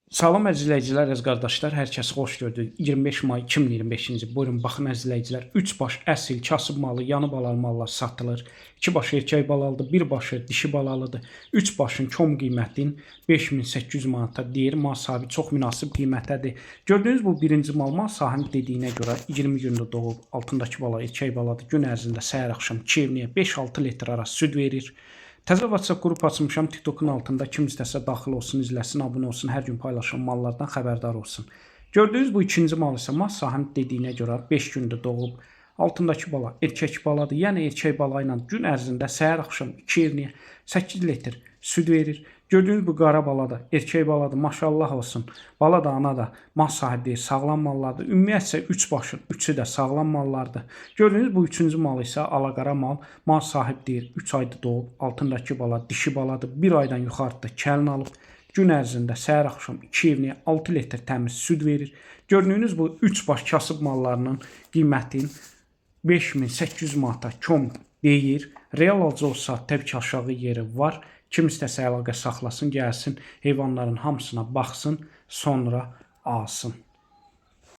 Salam əziz izləyicilər, əziz qardaşlar, hər kəsi xoş gördük. 25 may 2025-ci il. Buyurun, baxın əziz izləyicilər, 3 baş əsil kasıb malı, yanı balalı mallar satılır. 2 baş erkək balalıdır, 1 başı dişi balalıdır. 3 başın kom qiymətin 5800 manata deyir. Mal sahibi çox münasib qiymətədir. Gördüyünüz bu birinci mal sahibinin dediyinə görə 20 gündə doğub, altındakı bala erkək baladır. Gün ərzində səhər axşam 2 evliyə 5-6 litr arası süd verir. Təzə WhatsApp qrupu açmışam. TikTok'un altında kim istəsə daxil olsun, izləsin, abunə olsun, hər gün paylaşılan mallardan xəbərdar olsun. Gördüyünüz bu ikinci mal isə mal sahibinin dediyinə görə 5 gündə doğub, altındakı bala erkək baladır. Yəni erkək bala ilə gün ərzində səhər axşam 2 evliyə 8 litr süd verir. Gördüyünüz bu qara bala da erkək baladır. Maşallah olsun. Bala da ana da mal sahibi deyil, sağlam mallardır. Ümumiyyətcə 3 başın 3'ü də sağlam mallardır. Gördüyünüz bu üçüncü mal isə alaqara mal. Mal sahibi deyir 3 ayda doğub, altındakı bala dişi baladır. 1 aydan yuxarıda kəlin alıb. Gün ərzində səhər axşam 2 evliyə 6 litr təmiz süd verir. Gördüyünüz bu 3 baş kasıb mallarının qiymətin 5800 manata kom deyir. Real alıcı olsa təbii ki aşağı yeri var. Kim istəsə əlaqə saxlasın, gəlsin, heyvanların hamısına baxsın, sonra alsın.